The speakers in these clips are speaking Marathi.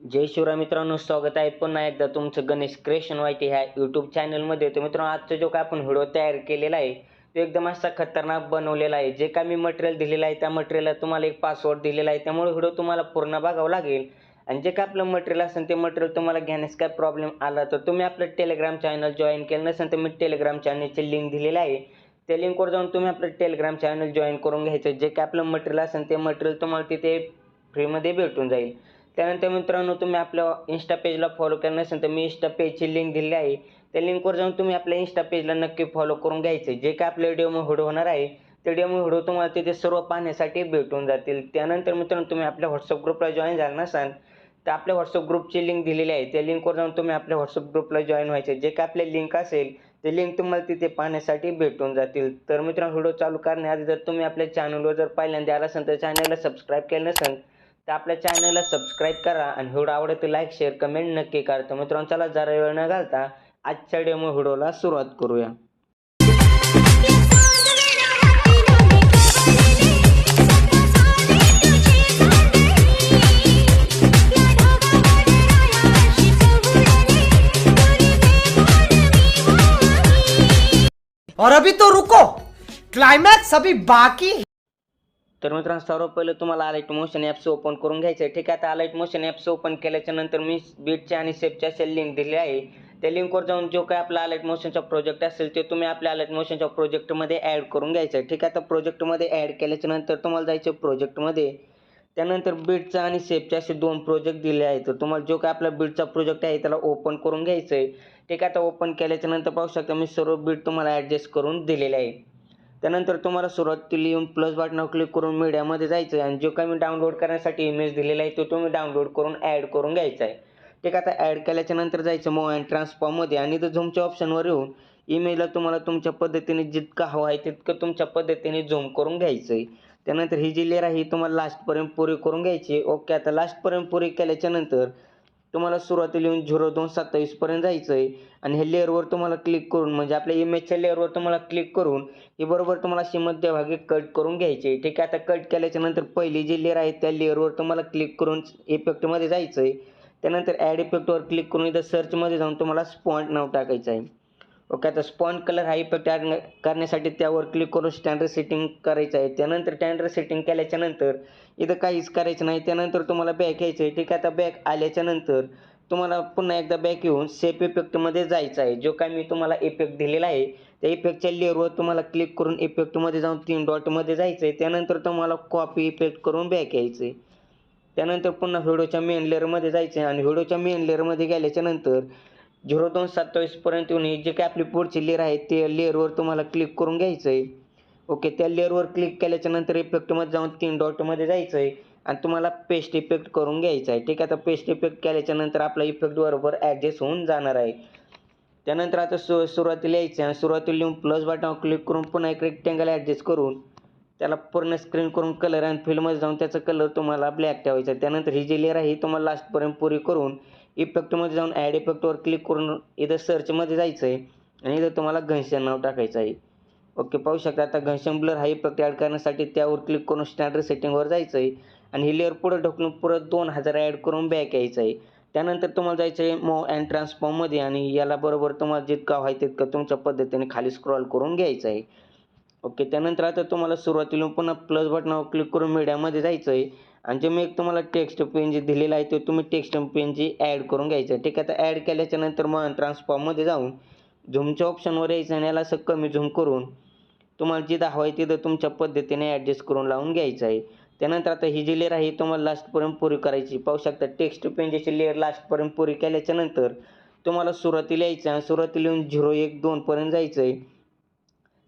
जय शिवराय मित्रांनो, स्वागत आहे पुन्हा एकदा तुमचं गणेश क्रिएशन वायटी ह्या यूट्यूब चॅनलमध्ये. तर मित्रांनो, आजचा जो काय आपण व्हिडिओ तयार केलेला आहे तो एकदम असा खतरनाक बनवलेला आहे. जे काय मी मटेरियल दिलेलं आहे त्या मटेरियलला तुम्हाला एक पासवर्ड दिलेला आहे, त्यामुळे व्हिडिओ तुम्हाला पूर्ण बघावं लागेल. आणि जे काय आपलं मटेरियल असेल ते मटेरियल तुम्हाला घेण्यास काय प्रॉब्लेम आला तर तुम्ही आपलं टेलिग्राम चॅनल जॉईन केलं नसेल तर मी टेलिग्राम चॅनलची लिंक दिलेली आहे. त्या लिंकवर जाऊन तुम्ही आपलं टेलिग्राम चॅनल जॉईन करून घ्यायचं. जे काय आपलं मटेरियल असेल ते मटेरियल तुम्हाला तिथे फ्रीमध्ये भेटून जाईल. त्यानंतर मित्रांनो, तुम्ही आपल्या इन्स्टा पेजला फॉलो केलं नसेल तर मी इन्स्टा पेजची लिंक दिली आहे. त्या लिंकवर जाऊन तुम्ही आपल्या इन्स्टा पेजला नक्की फॉलो करून घ्यायचं. जे काय आपल्या व्हिडिओ होणार आहे ते व्हिडिओ तुम्हाला तिथे सर्व पाहण्यासाठी भेटून जातील. त्यानंतर मित्रांनो, तुम्ही आपल्या व्हॉट्सअप ग्रुपला जॉईन झाला नसाल तर आपल्या व्हॉट्सअप ग्रुपची लिंक दिलेली आहे. त्या लिंकवर जाऊन तुम्ही आपल्या व्हॉट्सअप ग्रुपला जॉईन व्हायचे. जे काय आपले लिंक असेल ते लिंक तुम्हाला तिथे पाहण्यासाठी भेटून जातील. तर मित्रांनो, व्हिडिओ चालू करण्याआधी जर तुम्ही आपल्या चॅनलवर जर पहिल्यांदा आला असाल तर चॅनलला सबस्क्राईब केलं नसेल तर आपल्या चॅनलला सबस्क्राईब करा आणि व्हिडिओ आवडला तर लाईक शेअर कमेंट नक्की करा. तर मित्रांनो, चला जरा वेळ न घालता आजच्या डेमो व्हिडिओला सुरुवात करूया. और अभी तो रुको, क्लाइमैक्स अभी बाकी है. तर मित्रांनो, सर्वात पहिलं तुम्हाला अलाइट मोशन ॲप्स ओपन करून घ्यायचं आहे. ठीक आहे, आता अलाइट मोशन ॲप्स ओपन केल्याच्या नंतर मी बीटच्या आणि शेपच्या अशा लिंक दिली आहे. त्या लिंकवर जाऊन जो काय आपला अलाइट मोशनचा प्रोजेक्ट असेल ते तुम्ही आपल्या अलाइट मोशनच्या प्रोजेक्टमध्ये ॲड करून घ्यायचं आहे. ठीक आहे, आता प्रोजेक्टमध्ये ॲड केल्याच्या नंतर तुम्हाला जायचं प्रोजेक्टमध्ये. त्यानंतर बीटचा आणि शेपचे असे 2 प्रोजेक्ट दिले आहेत. तर तुम्हाला जो काय आपला बीटचा प्रोजेक्ट आहे त्याला ओपन करून घ्यायचं आहे. ठीक आहे, आता ओपन केल्याच्या नंतर पाहू शकता मी सर्व बीट तुम्हाला ॲडजस्ट करून दिलेले आहे. त्यानंतर तुम्हाला सुरुवातीला येऊन प्लस बटनावर क्लिक करून मीडियामध्ये जायचं आहे आणि जो काही मी डाउनलोड करण्यासाठी इमेज दिलेला आहे तो तुम्ही डाउनलोड करून ॲड करून घ्यायचा आहे. ठीक आहे, आता ॲड केल्याच्या नंतर जायचं मूव्ह अँड ट्रान्सफॉर्ममध्ये आणि इथं झूमच्या ऑप्शनवर येऊन इमेजला तुम्हाला तुमच्या पद्धतीने जितकं हवं आहे तितकं तुमच्या पद्धतीने झूम करून घ्यायचं आहे. त्यानंतर ही जी लेयर आहे ही तुम्हाला लास्टपर्यंत पुरी करून घ्यायची. ओके, आता लास्टपर्यंत पुरी केल्याच्या नंतर तुम्हाला सुरुवातीला येऊन 0227 पर्यंत जायचं आहे आणि हे लेअरवर तुम्हाला क्लिक करून म्हणजे आपल्या इमेजच्या लेअरवर तुम्हाला क्लिक करून ही बरोबर तुम्हाला अशी मध्यभागी कट करून घ्यायची आहे. ठीक आहे, आता कट केल्याच्या नंतर पहिली जी लेअर आहे त्या लेअरवर तुम्हाला क्लिक करून इफेक्टमध्ये जायचं आहे. त्यानंतर ॲड इफेक्टवर क्लिक करून इथं सर्चमध्ये जाऊन तुम्हाला स्पॉन्ट नाव टाकायचं आहे. ओके, आता स्पॉन्ट कलर हा इफेक्ट ॲड करण्यासाठी त्यावर क्लिक करून स्टँडर्ड सेटिंग करायचं आहे. त्यानंतर स्टँडर्ड सेटिंग केल्याच्या नंतर इथं काहीच करायचं नाही. त्यानंतर तुम्हाला बॅक यायचं आहे. ठीक आहे, आता बॅक आल्याच्या नंतर तुम्हाला पुन्हा एकदा बॅक येऊन शेप इफेक्टमध्ये जायचं आहे. जो काय मी तुम्हाला इफेक्ट दिलेला आहे त्या इफेक्टच्या लेअरवर तुम्हाला क्लिक करून इफेक्टमध्ये जाऊन 3 डॉटमध्ये जायचं आहे. त्यानंतर तुम्हाला कॉपी इफेक्ट करून बॅक यायचं आहे. त्यानंतर पुन्हा व्हिडिओच्या मेन लेअरमध्ये जायचं आहे आणि व्हिडिओच्या मेन लेअरमध्ये गेल्याच्या नंतर 0227 पर्यंत येऊन ही जी काही आपली पुढची लेअर आहे ते लेअरवर तुम्हाला क्लिक करून घ्यायचं आहे. ओके, त्या लेअरवर क्लिक केल्याच्या नंतर इफेक्टमध्ये जाऊन 3 डॉटमध्ये जायचं आहे आणि तुम्हाला पेस्ट इफेक्ट करून घ्यायचा आहे. ठीक आहे, आता पेस्ट इफेक्ट केल्याच्या नंतर आपला इफेक्ट बरोबर ॲडजस्ट होऊन जाणार आहे. त्यानंतर आता सुरुवातीला यायचं आणि सुरुवातीला येऊन प्लस बटनावर क्लिक करून पुन्हा एक रेक्टँगल ॲडजस्ट करून त्याला पूर्ण स्क्रीन करून कलर आणि फिलमध्ये जाऊन त्याचा कलर तुम्हाला ब्लॅक ठेवायचा आहे. त्यानंतर ही जी लेअर आहे ही तुम्हाला लास्टपर्यंत पुरी करून इफेक्टमध्ये जाऊन ॲड इफेक्टवर क्लिक करून इथं सर्चमध्ये जायचं आहे आणि इथं तुम्हाला घनश्याम नाव टाकायचं आहे. ओके, पाहू शकता आता घनश्याम ब्लर हा इफेक्ट ॲड करण्यासाठी त्यावर क्लिक करून स्टँडर्ड सेटिंगवर जायचं आहे आणि ही लेअर पुढं ढकलून परत 2000 ॲड करून बॅक यायचं आहे. त्यानंतर तुम्हाला जायचं आहे मूव्ह अँड ट्रान्सफॉर्ममध्ये आणि याला बरोबर तुम्हाला जितकं हवं आहे तितकं तुमच्या पद्धतीने खाली स्क्रॉल करून घ्यायचं आहे. ओके, त्यानंतर आता तुम्हाला सुरुवातीला पुन्हा प्लस बटनावर क्लिक करून मीडियामध्ये जायचं आहे आणि जे मी एक तुम्हाला टेक्स्ट पेन जे दिलेलं आहे ते तुम्ही टेक्स्ट पेन जी ॲड करून घ्यायचं आहे. ठीक आहे, आता ॲड केल्याच्या नंतर मग ट्रान्सफॉर्ममध्ये जाऊन झूमच्या ऑप्शनवर यायचं आणि याला असं कमी झूम करून तुम्हाला जिथं हवं आहे तिथं तुमच्या पद्धतीने ॲडजस्ट करून लावून घ्यायचं आहे. त्यानंतर आता ही जी लेअर आहे तुम्हाला लास्टपर्यंत पुरी करायची. पाहू शकता टेक्स्ट पेनची लेअर लास्टपर्यंत पुरी केल्याच्या नंतर तुम्हाला सुरुवातीला यायचं आणि सुरुवातीला येऊन 0 1 2 पर्यंत जायचं आहे.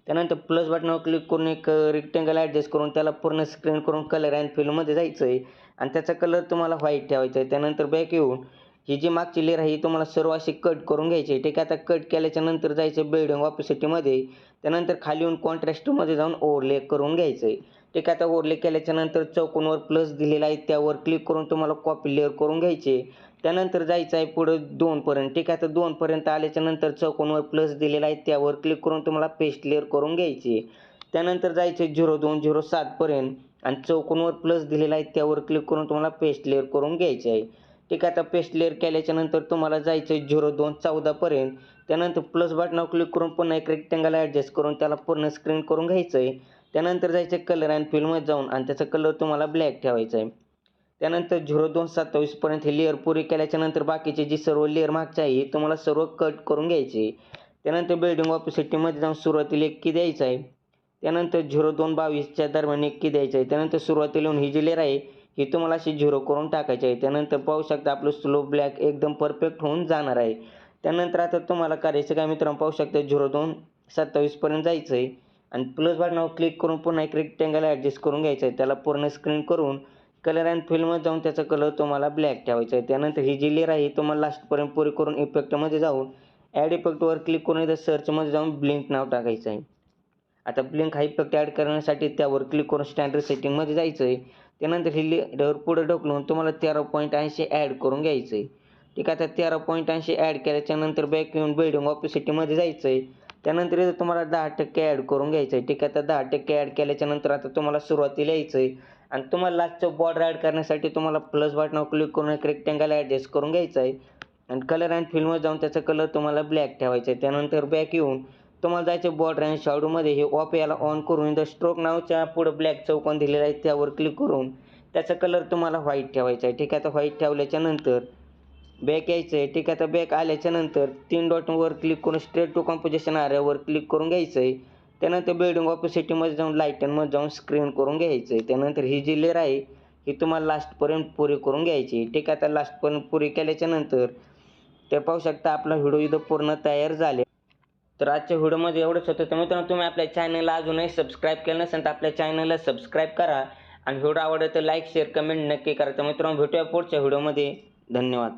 त्यानंतर प्लस बटनावर क्लिक करून एक रेक्टँगल ॲडजस्ट करून त्याला पूर्ण स्क्रीन करून कलर अँड फिलमध्ये जायचं आहे आणि त्याचा कलर तुम्हाला व्हाईट ठेवायचा आहे. त्यानंतर बॅक येऊन ही जी मागची लेअर आहे ही तुम्हाला सर्व अशी कट करून घ्यायची आहे. ठीक आहे, आता कट केल्याच्या नंतर जायचं बेडिंग ऑपॅसिटीमध्ये. त्यानंतर खाली येऊन कॉन्ट्रास्टमध्ये जाऊन ओव्हरले करून घ्यायचं आहे. ठीक आहे, आता ओव्हरले केल्याच्या नंतर चौकोनवर प्लस दिलेला आहे त्यावर क्लिक करून तुम्हाला कॉपी लेअर करून घ्यायची आहे. त्यानंतर जायचं आहे पुढं 2 पर्यंत. ठीक आहे, आता 2 पर्यंत आल्याच्या नंतर चौकोनवर प्लस दिलेला आहे त्यावर क्लिक करून तुम्हाला पेस्ट लेअर करून घ्यायची आहे. त्यानंतर जायचं आहे 0207 पर्यंत आणि चौकोनवर प्लस दिलेला आहे त्यावर क्लिक करून तुम्हाला पेस्ट लेअर करून घ्यायची आहे. ठीक आहे. आता पेस्ट लेअर केल्याच्या नंतर तुम्हाला जायचं आहे 0214 पर्यंत. त्यानंतर प्लस बटनावर क्लिक करून पुन्हा एक रेक्टेंगल ॲडजस्ट करून त्याला पूर्ण स्क्रीन करून घ्यायचं आहे. त्यानंतर जायचं आहे कलर अँड फिलमध्ये जाऊन आणि त्याचा कलर तुम्हाला ब्लॅक ठेवायचा आहे. त्यानंतर 0227 पर्यंत हे लेअर पुरी केल्याच्यानंतर बाकीचे जी सर्व लेअर मागचे आहे तुम्हाला सर्व कट करून घ्यायचे. त्यानंतर बिल्डिंग ऑपॅसिटीमध्ये जाऊन सुरुवातीला 1 की द्यायचा आहे. त्यानंतर 0222च्या दरम्यान 1 की द्यायचा आहे. त्यानंतर सुरुवातीला ही जी लेअर आहे ही तुम्हाला अशी 0 करून टाकायची आहे. त्यानंतर पाहू शकता आपलं स्लो ब्लॅक एकदम परफेक्ट होऊन जाणार आहे. त्यानंतर आता तुम्हाला करायचं काय मित्रांनो, पाहू शकता 0227 पर्यंत जायचं आहे आणि प्लस बटनावर क्लिक करून पुन्हा एक रेक्टेंगल ॲडजस्ट करून घ्यायचं आहे. त्याला पूर्ण स्क्रीन करून कलर अँड फिलमध्ये जाऊन त्याचा कलर तुम्हाला ब्लॅक ठेवायचा आहे. त्यानंतर ही जी लेअर आहे तुम्हाला लास्टपर्यंत पुरी करून इफेक्टमध्ये जाऊन ॲड इफेक्टवर क्लिक करून इथं सर्चमध्ये जाऊन ब्लिंक नाव टाकायचं आहे. आता ब्लिंक हा इफेक्ट ॲड करण्यासाठी त्यावर क्लिक करून स्टँडर्ड सेटिंगमध्ये जायचं आहे. त्यानंतर ही लेअर पुढे ढकलून तुम्हाला 13.80 ॲड करून घ्यायचं आहे. ठीक आहे. आता 13.80 ॲड केल्याच्यानंतर बॅक येऊन बिल्डिंग ऑपॅसिटीमध्ये जायचं आहे. त्यानंतर इथं तुम्हाला 10% ॲड करून घ्यायचं आहे. ठीक आहे. आता 10% ॲड केल्याच्यानंतर आता तुम्हाला सुरुवातीला यायचं आहे आणि तुम्हाला लास्टचं बॉर्डर ॲड करण्यासाठी तुम्हाला प्लस बटनावर क्लिक करून एक रेक्टेंगल ॲडजस्ट करून घ्यायचं आहे आणि कलर अँड फिलमध्ये जाऊन त्याचा कलर तुम्हाला ब्लॅक ठेवायचा आहे. त्यानंतर बॅक येऊन तुम्हाला जायचं बॉर्डर अँड शॅडोमध्ये हे ऑफ याला ऑन करून इथं स्ट्रोक नावाच्या पुढं ब्लॅक चौकोन दिलेला आहे त्यावर क्लिक करून त्याचा कलर तुम्हाला व्हाईट ठेवायचा आहे. ठीक आहे. आता व्हाईट ठेवल्याच्यानंतर बॅक यायचं आहे. ठीक आहे. आता बॅक आल्याच्यानंतर 3 डॉटवर क्लिक करून स्ट्रेट टू कंपोजिशन एरियावर क्लिक करून घ्यायचं आहे. त्यानंतर बिल्डिंग ऑपॅसिटीमध्ये जाऊन लाईटनमध्ये जाऊन स्क्रीन करून घ्यायचं आहे. त्यानंतर ही जी लेअर आहे ही तुम्हाला लास्टपर्यंत पुरी करून घ्यायची. ठीक आहे. आता लास्टपर्यंत पुरी केल्याच्यानंतर ते पाहू शकता आपला व्हिडिओ इथं पूर्ण तयार झाले. तर आजच्या व्हिडिओमध्ये एवढंच होतं. तर मित्रांनो, तुम्ही आपल्या चॅनलला अजूनही सबस्क्राईब केलं नसेल तर आपल्या चॅनलला सबस्क्राईब करा आणि व्हिडिओ आवडला तर लाईक शेअर कमेंट नक्की करा. तर मित्रांनो, भेटूया पुढच्या व्हिडिओमध्ये. धन्यवाद.